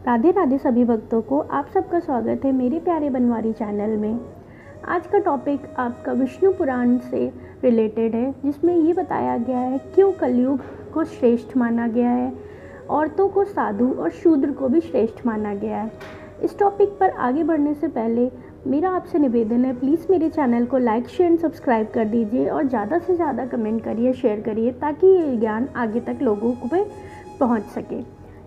राधे राधे सभी भक्तों को आप सबका स्वागत है मेरे प्यारे बनवारी चैनल में। आज का टॉपिक आपका विष्णु पुराण से रिलेटेड है, जिसमें ये बताया गया है क्यों कलयुग को श्रेष्ठ माना गया है, औरतों को साधु और शूद्र को भी श्रेष्ठ माना गया है। इस टॉपिक पर आगे बढ़ने से पहले मेरा आपसे निवेदन है, प्लीज़ मेरे चैनल को लाइक शेयर एंड सब्सक्राइब कर दीजिए और ज़्यादा से ज़्यादा कमेंट करिए, शेयर करिए, ताकि ये ज्ञान आगे तक लोगों को पे पहुँच सके।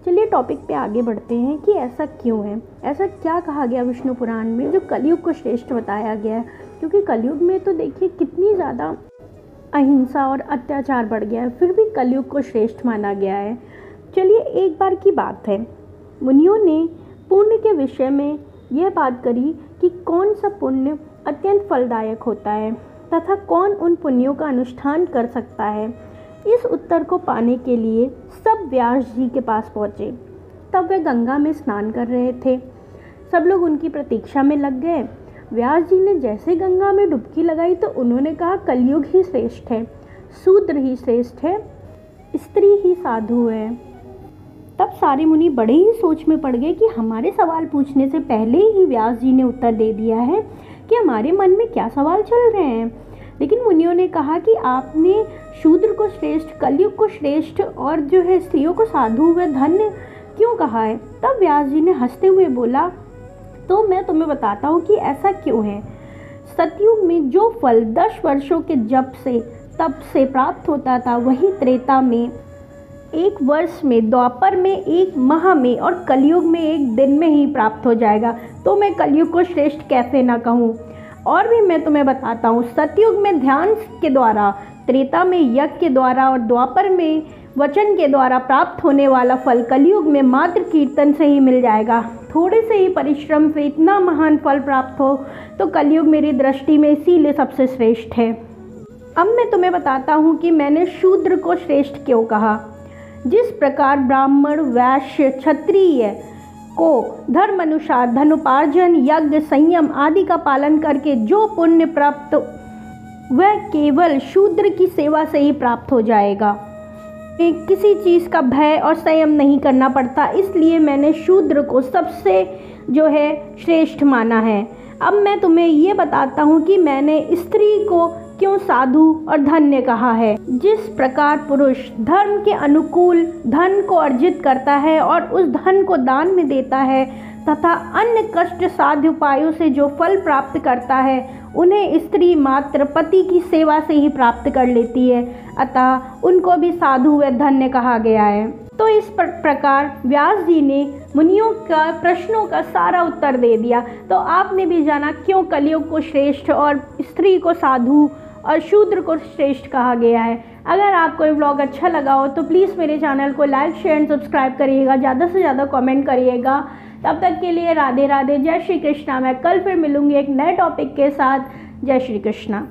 चलिए टॉपिक पे आगे बढ़ते हैं कि ऐसा क्यों है, ऐसा क्या कहा गया विष्णु पुराण में जो कलयुग को श्रेष्ठ बताया गया है। क्योंकि कलयुग में तो देखिए कितनी ज़्यादा अहिंसा और अत्याचार बढ़ गया है, फिर भी कलयुग को श्रेष्ठ माना गया है। चलिए एक बार की बात है, मुनियों ने पुण्य के विषय में यह बात करी कि कौन सा पुण्य अत्यंत फलदायक होता है तथा कौन उन पुण्यों का अनुष्ठान कर सकता है। इस उत्तर को पाने के लिए सब व्यास जी के पास पहुँचे। तब वे गंगा में स्नान कर रहे थे। सब लोग उनकी प्रतीक्षा में लग गए। व्यास जी ने जैसे गंगा में डुबकी लगाई तो उन्होंने कहा कलयुग ही श्रेष्ठ है, शूद्र ही श्रेष्ठ है, स्त्री ही साधु है। तब सारे मुनि बड़े ही सोच में पड़ गए कि हमारे सवाल पूछने से पहले ही व्यास जी ने उत्तर दे दिया है कि हमारे मन में क्या सवाल चल रहे हैं। लेकिन मुनियों ने कहा कि आपने शूद्र को श्रेष्ठ, कलयुग को श्रेष्ठ और जो है स्त्रियों को साधु व धन्य क्यों कहा है। तब व्यास जी ने हंसते हुए बोला, तो मैं तुम्हें बताता हूँ कि ऐसा क्यों है। सतयुग में जो फल 10 वर्षों के जप से तप से प्राप्त होता था, वही त्रेता में 1 वर्ष में, द्वापर में 1 माह में और कलयुग में 1 दिन में ही प्राप्त हो जाएगा। तो मैं कलयुग को श्रेष्ठ कैसे ना कहूँ। और भी मैं तुम्हें बताता हूँ, सतयुग में ध्यान के द्वारा, त्रेता में यज्ञ के द्वारा और द्वापर में वचन के द्वारा प्राप्त होने वाला फल कलयुग में मात्र कीर्तन से ही मिल जाएगा। थोड़े से ही परिश्रम से इतना महान फल प्राप्त हो तो कलयुग मेरी दृष्टि में इसीलिए सबसे श्रेष्ठ है। अब मैं तुम्हें बताता हूँ कि मैंने शूद्र को श्रेष्ठ क्यों कहा। जिस प्रकार ब्राह्मण, वैश्य, क्षत्रिय को धर्म अनुसार धनोपार्जन, यज्ञ, संयम आदि का पालन करके जो पुण्य प्राप्त वह केवल शूद्र की सेवा से ही प्राप्त हो जाएगा। किसी चीज़ का भय और संयम नहीं करना पड़ता, इसलिए मैंने शूद्र को सबसे जो है श्रेष्ठ माना है। अब मैं तुम्हें ये बताता हूँ कि मैंने स्त्री को क्यों साधु और धन्य कहा है। जिस प्रकार पुरुष धर्म के अनुकूल धन को अर्जित करता है और उस धन को दान में देता है तथा अन्य कष्ट साध्य उपायों से जो फल प्राप्त करता है, उन्हें स्त्री मात्र पति की सेवा से ही प्राप्त कर लेती है, अतः उनको भी साधु व धन्य कहा गया है। तो इस प्रकार व्यास जी ने मुनियों का प्रश्नों का सारा उत्तर दे दिया। तो आपने भी जाना क्यों कलयुग को श्रेष्ठ और स्त्री को साधु और शूद्र को श्रेष्ठ कहा गया है। अगर आपको ये व्लॉग अच्छा लगा हो तो प्लीज़ मेरे चैनल को लाइक शेयर एंड सब्सक्राइब करिएगा, ज़्यादा से ज़्यादा कमेंट करिएगा। तब तक के लिए राधे राधे, जय श्री कृष्णा। मैं कल फिर मिलूँगी एक नए टॉपिक के साथ। जय श्री कृष्णा।